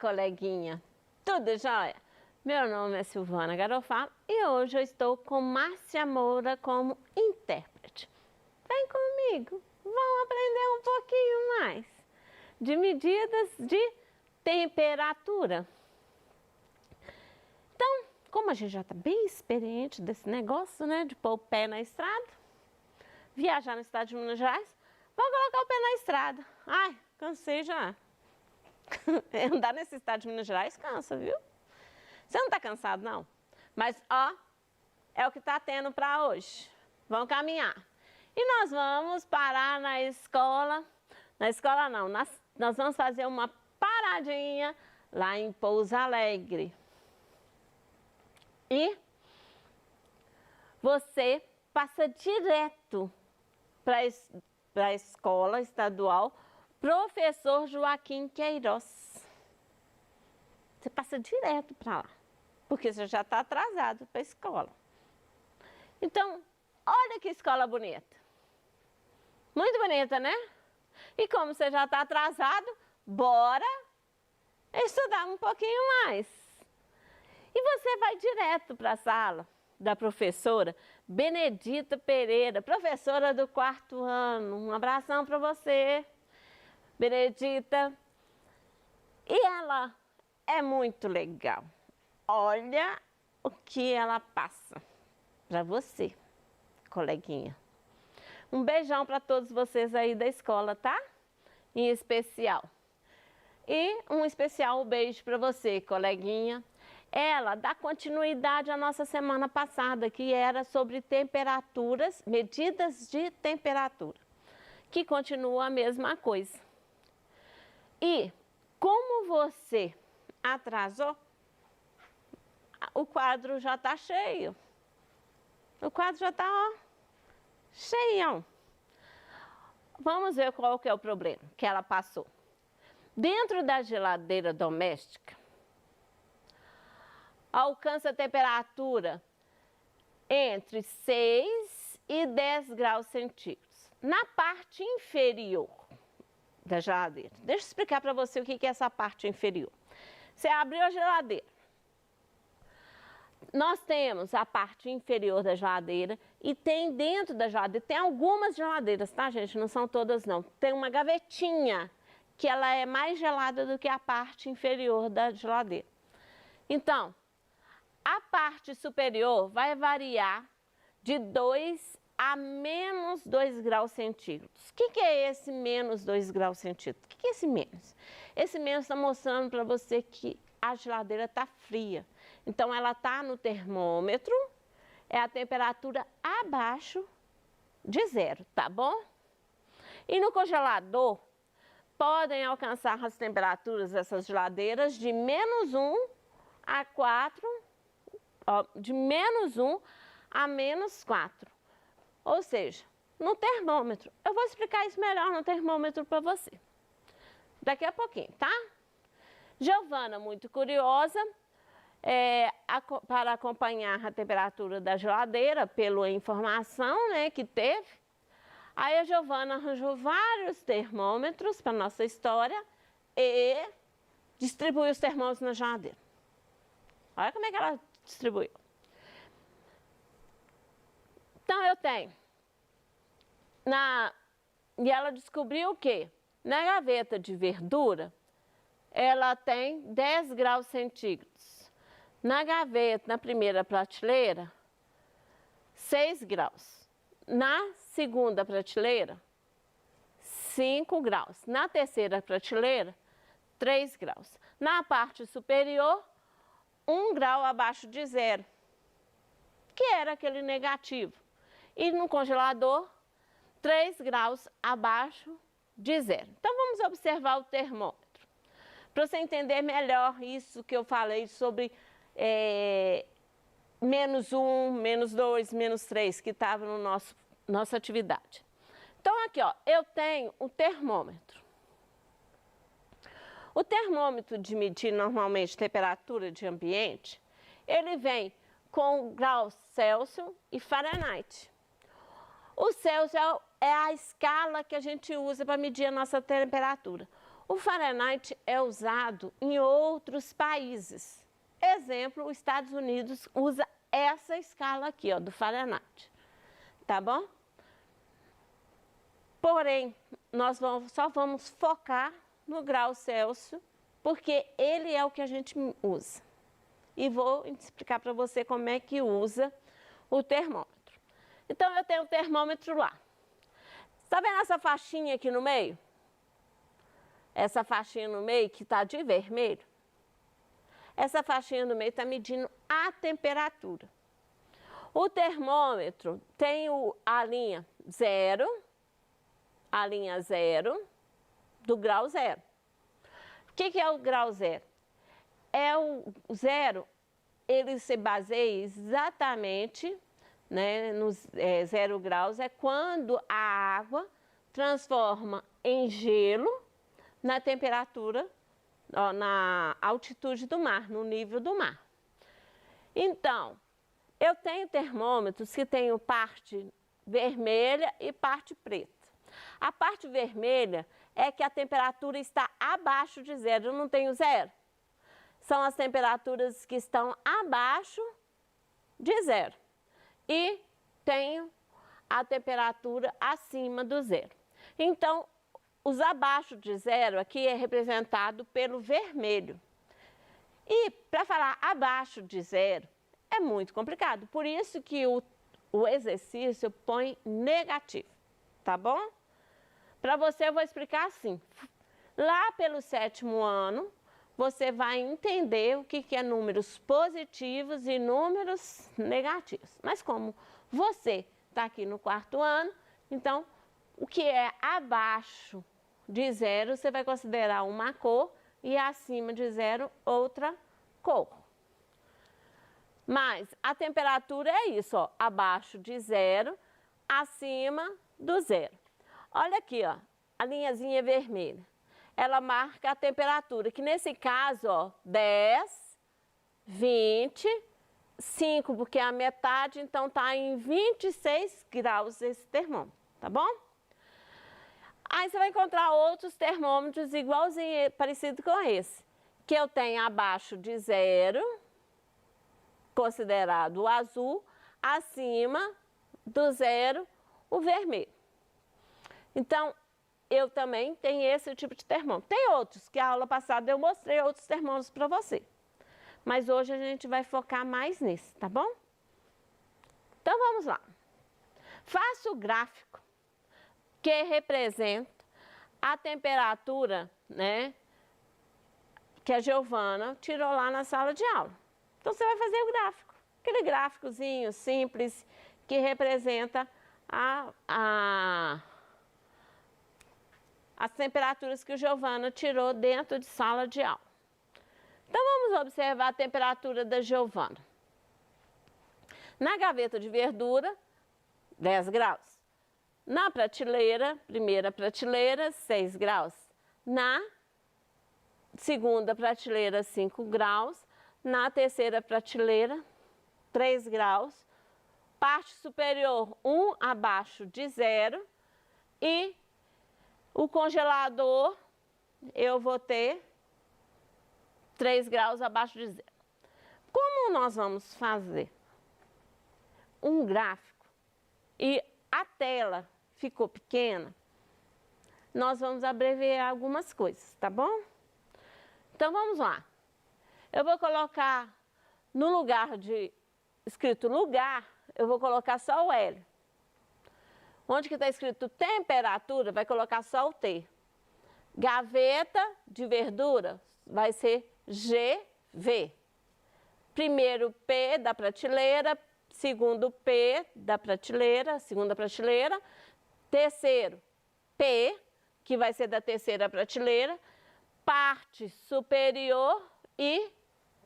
coleguinha! Tudo jóia? Meu nome é Silvana Garofalo e hoje eu estou com Márcia Moura como intérprete. Vem comigo, vamos aprender um pouquinho mais de medidas de temperatura. Então, como a gente já está bem experiente desse negócio, né, de pôr o pé na estrada, viajar no estado de Minas Gerais, vamos colocar o pé na estrada. Ai, cansei já. Andar nesse estado de Minas Gerais cansa, viu? Você não está cansado, não? Mas, ó, é o que está tendo para hoje. Vamos caminhar. E nós vamos parar na escola. Na escola, não. Nós vamos fazer uma paradinha lá em Pouso Alegre. E você passa direto para a escola estadual Professor Joaquim Queiroz. Você passa direto para lá, porque você já está atrasado para a escola. Então, olha que escola bonita. Muito bonita, né? E como você já está atrasado, bora estudar um pouquinho mais. E você vai direto para a sala da professora Benedita Pereira, professora do 4º ano. Um abração para você, Benedita. E ela é muito legal. Olha o que ela passa para você, coleguinha. Um beijão para todos vocês aí da escola, tá? Em especial. E um especial beijo para você, coleguinha. Ela dá continuidade à nossa semana passada, que era sobre temperaturas, medidas de temperatura, que continua a mesma coisa. E como você atrasou, o quadro já está cheio. O quadro já está, ó, cheião. Vamos ver qual que é o problema que ela passou. Dentro da geladeira doméstica, alcança a temperatura entre 6 e 10 graus centígrados. Na parte inferior da geladeira. Deixa eu explicar para você o que é essa parte inferior. Você abriu a geladeira. Nós temos a parte inferior da geladeira e tem dentro da geladeira, tem algumas geladeiras, tá, gente? Não são todas, não. Tem uma gavetinha que ela é mais gelada do que a parte inferior da geladeira. Então, a parte superior vai variar de 2 a menos 2 graus centígrados. O que é esse menos 2 graus centígrados? O que é esse menos? Esse menos está mostrando para você que a geladeira está fria. Então, ela está no termômetro, é a temperatura abaixo de 0, tá bom? E no congelador, podem alcançar as temperaturas dessas geladeiras de menos 1 a 4, ó, de menos 1 a menos 4. Ou seja, no termômetro. Eu vou explicar isso melhor no termômetro para você. Daqui a pouquinho, tá? Giovana, muito curiosa, para acompanhar a temperatura da geladeira pela informação, né, que teve. Aí a Giovana arranjou vários termômetros para nossa história e distribuiu os termômetros na geladeira. Olha como é que ela distribuiu. Então eu tenho, e ela descobriu o quê? Na gaveta de verdura, ela tem 10 graus centígrados. Na gaveta, na primeira prateleira, 6 graus. Na segunda prateleira, 5 graus. Na terceira prateleira, 3 graus. Na parte superior, 1 grau abaixo de 0, que era aquele negativo. E no congelador, 3 graus abaixo de 0. Então, vamos observar o termômetro. Para você entender melhor isso que eu falei sobre menos 1, menos 2, menos 3, que estava no nossa atividade. Então, aqui, ó, eu tenho o termômetro. O termômetro de medir normalmente temperatura de ambiente, ele vem com graus Celsius e Fahrenheit. O Celsius é a escala que a gente usa para medir a nossa temperatura. O Fahrenheit é usado em outros países. Exemplo, os Estados Unidos usa essa escala aqui, ó, do Fahrenheit. Tá bom? Porém, nós só vamos focar no grau Celsius, porque ele é o que a gente usa. E vou explicar para você como é que usa o termômetro. Então, eu tenho o termômetro lá. Está vendo essa faixinha aqui no meio? Essa faixinha no meio que está de vermelho? Essa faixinha no meio está medindo a temperatura. O termômetro tem a linha 0, do grau 0. O que é o grau 0? O 0, ele se baseia exatamente, né, nos 0 graus, é quando a água transforma em gelo na temperatura, ó, na altitude do mar, no nível do mar. Então, eu tenho termômetros que têm parte vermelha e parte preta. A parte vermelha é que a temperatura está abaixo de 0, eu não tenho 0. São as temperaturas que estão abaixo de 0. E tenho a temperatura acima do 0. Então, os abaixo de 0 aqui é representado pelo vermelho. E para falar abaixo de 0 é muito complicado. Por isso que o exercício põe negativo, tá bom? Para você eu vou explicar assim. Lá pelo 7º ano, você vai entender o que é números positivos e números negativos. Mas como você está aqui no 4º ano, então o que é abaixo de 0 você vai considerar uma cor e acima de 0 outra cor. Mas a temperatura é isso, ó, abaixo de 0, acima do 0. Olha aqui, ó, a linhazinha vermelha. Ela marca a temperatura, que nesse caso, ó, 10, 20, 5, porque é a metade, então tá em 26 graus esse termômetro, tá bom? Aí você vai encontrar outros termômetros igualzinho, parecido com esse, que eu tenho abaixo de 0, considerado o azul, acima do 0, o vermelho. Então, eu também tenho esse tipo de termômetro. Tem outros, que a aula passada eu mostrei outros termômetros para você. Mas hoje a gente vai focar mais nesse, tá bom? Então, vamos lá. Faça o gráfico que representa a temperatura, né, que a Giovana tirou lá na sala de aula. Então, você vai fazer o gráfico. Aquele gráficozinho simples que representa as temperaturas que o Giovana tirou dentro de sala de aula. Então, vamos observar a temperatura da Giovana. Na gaveta de verdura, 10 graus. Na prateleira, primeira prateleira, 6 graus. Na segunda prateleira, 5 graus. Na terceira prateleira, 3 graus. Parte superior, 1 abaixo de 0. E o congelador, eu vou ter 3 graus abaixo de 0. Como nós vamos fazer um gráfico e a tela ficou pequena, nós vamos abreviar algumas coisas, tá bom? Então, vamos lá. Eu vou colocar, no lugar de escrito lugar, eu vou colocar só o L. Onde que está escrito temperatura, vai colocar só o T. Gaveta de verdura vai ser GV. Primeiro P da prateleira, segundo P da prateleira, segunda prateleira. Terceiro P, que vai ser da terceira prateleira. Parte superior e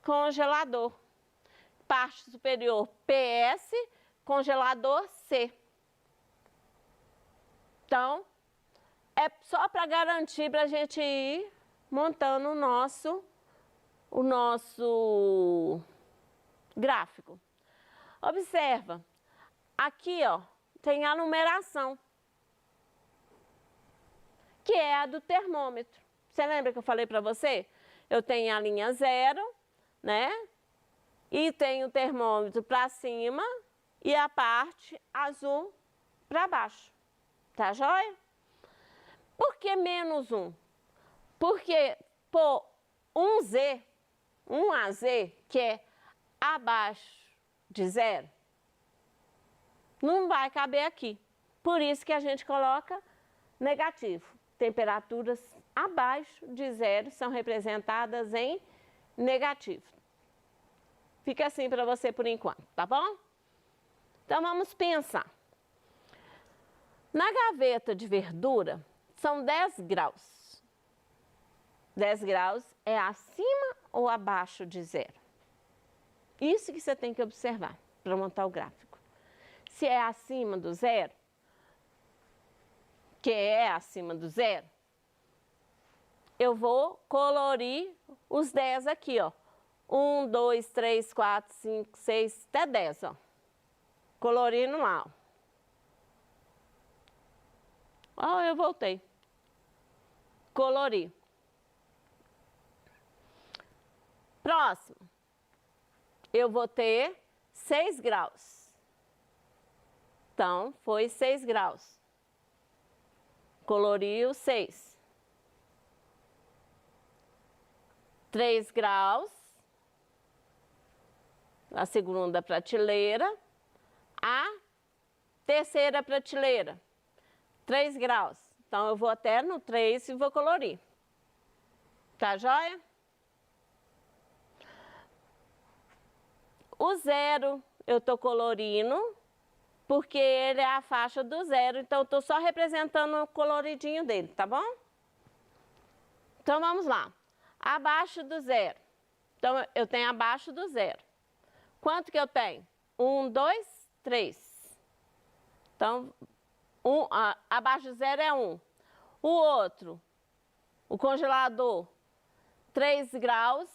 congelador. Parte superior PS, congelador C. Então, é só para garantir para a gente ir montando o nosso gráfico. Observa, aqui ó, tem a numeração, que é a do termômetro. Você lembra que eu falei para você? Eu tenho a linha 0, né? E tenho o termômetro para cima e a parte azul para baixo. Tá joia? Por que menos 1? Porque por 1Z, 1AZ, que é abaixo de 0, não vai caber aqui. Por isso que a gente coloca negativo. Temperaturas abaixo de 0 são representadas em negativo. Fica assim para você por enquanto, tá bom? Então vamos pensar. Na gaveta de verdura são 10 graus. 10 graus é acima ou abaixo de 0? Isso que você tem que observar para montar o gráfico. Se é acima do 0, que é acima do 0, eu vou colorir os 10 aqui, ó. 1, 2, 3, 4, 5, 6, até 10, ó. Colorindo lá, ó. Ó, eu voltei. Colorir. Próximo. Eu vou ter 6 graus. Então, foi 6 graus. Colori o 6. 3 graus. A segunda prateleira. A terceira prateleira. 3 graus. Então, eu vou até no 3 e vou colorir. Tá joia? O 0 eu tô colorindo, porque ele é a faixa do 0, então eu tô só representando o coloridinho dele, tá bom? Então, vamos lá. Abaixo do 0. Então, eu tenho abaixo do 0. Quanto que eu tenho? 1, 2, 3. Então, abaixo do 0 é 1. O outro, o congelador, 3 graus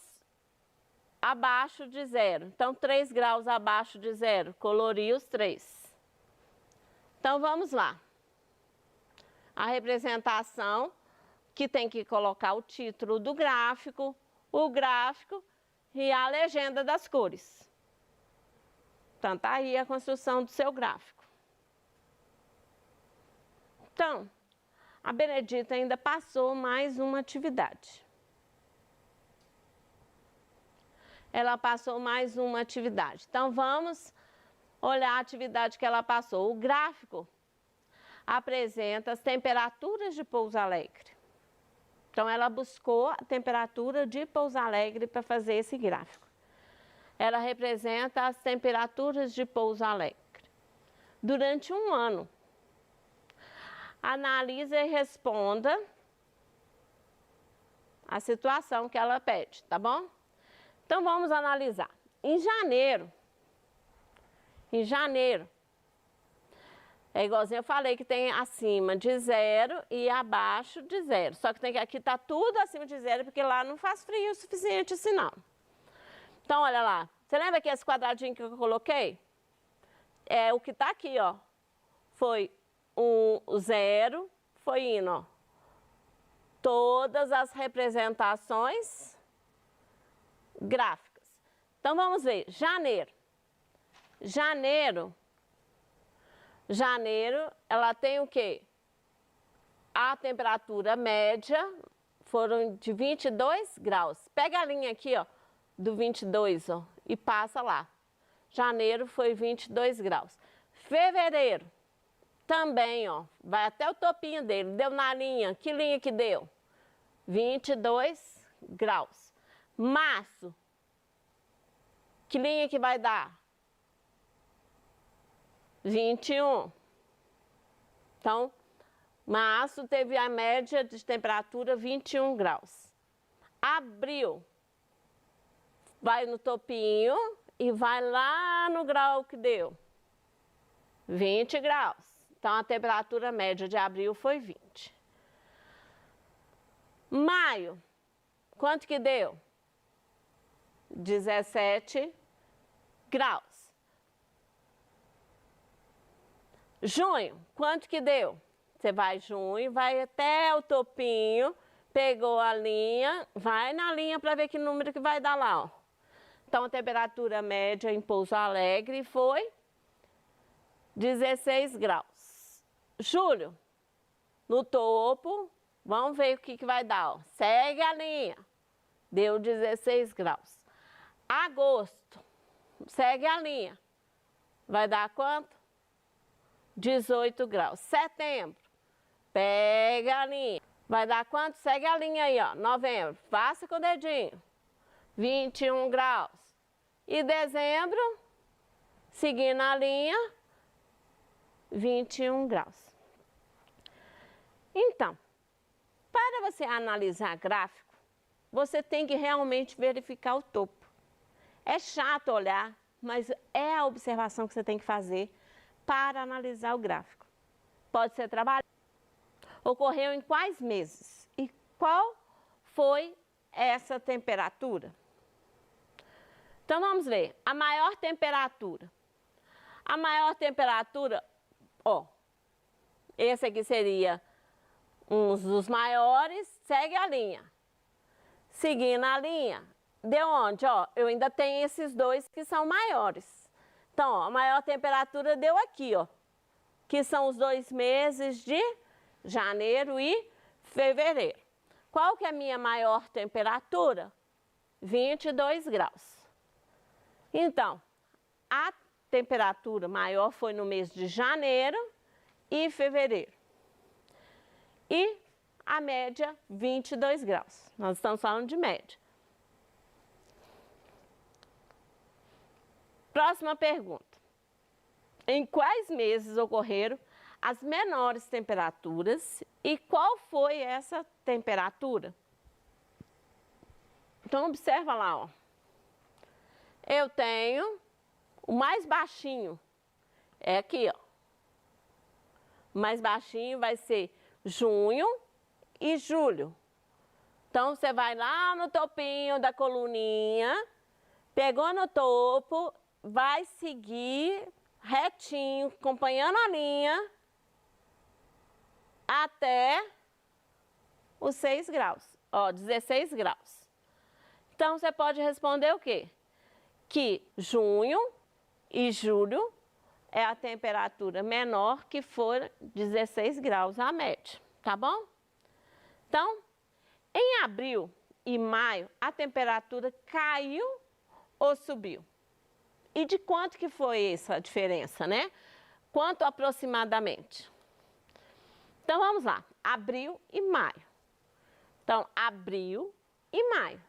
abaixo de 0. Então, 3 graus abaixo de 0, colori os 3. Então, vamos lá. A representação, que tem que colocar o título do gráfico, o gráfico e a legenda das cores. Então, tá aí a construção do seu gráfico. Então, a Benedita ainda passou mais uma atividade. Ela passou mais uma atividade. Então, vamos olhar a atividade que ela passou. O gráfico apresenta as temperaturas de Pouso Alegre. Então, ela buscou a temperatura de Pouso Alegre para fazer esse gráfico. Ela representa as temperaturas de Pouso Alegre durante um ano. Analise e responda a situação que ela pede, tá bom? Então, vamos analisar. Em janeiro, é igualzinho eu falei que tem acima de 0 e abaixo de 0. Só que tem que aqui tá tudo acima de 0, porque lá não faz frio o suficiente assim, não. Então, olha lá. Você lembra que esse quadradinho que eu coloquei? É o que tá aqui, ó. Foi o 0, foi indo, ó. Todas as representações gráficas. Então, vamos ver. Janeiro, ela tem o quê? A temperatura média foram de 22 graus. Pega a linha aqui, ó, do 22, ó, e passa lá. Janeiro foi 22 graus. Fevereiro, também, ó, vai até o topinho dele. Deu na linha. Que linha que deu? 22 graus. Março, que linha que vai dar? 21. Então, março teve a média de temperatura 21 graus. Abril, vai no topinho e vai lá no grau que deu. 20 graus. Então, a temperatura média de abril foi 20. Maio, quanto que deu? 17 graus. Junho, quanto que deu? Você vai junho, vai até o topinho, pegou a linha, vai na linha para ver que número que vai dar lá, ó. Então, a temperatura média em Pouso Alegre foi 16 graus. Julho, no topo, vamos ver o que vai dar, ó. Segue a linha, deu 16 graus. Agosto, segue a linha, vai dar quanto? 18 graus. Setembro, pega a linha, vai dar quanto? Segue a linha aí, ó. Novembro, faça com o dedinho, 21 graus. E dezembro, seguindo a linha, 21 graus. Então, para você analisar gráfico, você tem que realmente verificar o topo. É chato olhar, mas é a observação que você tem que fazer para analisar o gráfico. Pode ser trabalhado. Ocorreu em quais meses? E qual foi essa temperatura? Então, vamos ver. A maior temperatura. A maior temperatura, ó, esse aqui seria um dos maiores, segue a linha. Seguindo a linha, deu onde? Ó, eu ainda tenho esses dois que são maiores. Então, ó, a maior temperatura deu aqui, ó, que são os 2 meses de janeiro e fevereiro. Qual que é a minha maior temperatura? 22 graus. Então, a temperatura maior foi no mês de janeiro e fevereiro. E a média, 22 graus. Nós estamos falando de média. Próxima pergunta. Em quais meses ocorreram as menores temperaturas e qual foi essa temperatura? Então, observa lá, ó. Eu tenho o mais baixinho, é aqui, ó. O mais baixinho vai ser junho e julho. Então, você vai lá no topinho da coluninha, pegou no topo, vai seguir retinho, acompanhando a linha, até os 6 graus, ó, 16 graus. Então, você pode responder o quê? Que junho e julho é a temperatura menor, que for 16 graus a média, tá bom? Então, em abril e maio, a temperatura caiu ou subiu? E de quanto que foi essa diferença, né? Quanto aproximadamente? Então, vamos lá. Abril e maio. Então, abril e maio.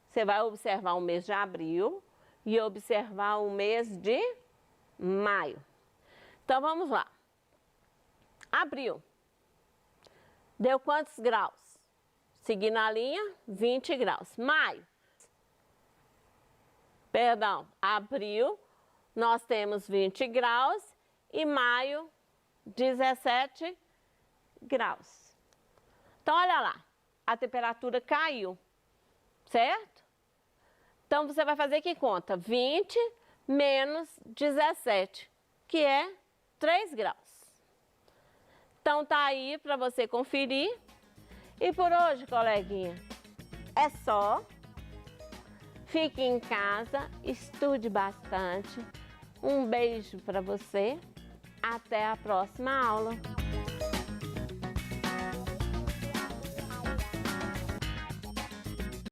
Você vai observar o mês de abril e observar o mês de maio. Então, vamos lá. Abril. Deu quantos graus? Seguindo a linha, 20 graus. Maio. Perdão, abril, nós temos 20 graus e maio, 17 graus. Então, olha lá, a temperatura caiu, certo? Então, você vai fazer que conta? 20 menos 17, que é 3 graus. Então, tá aí para você conferir. E por hoje, coleguinha, é só. Fique em casa, estude bastante. Um beijo para você. Até a próxima aula.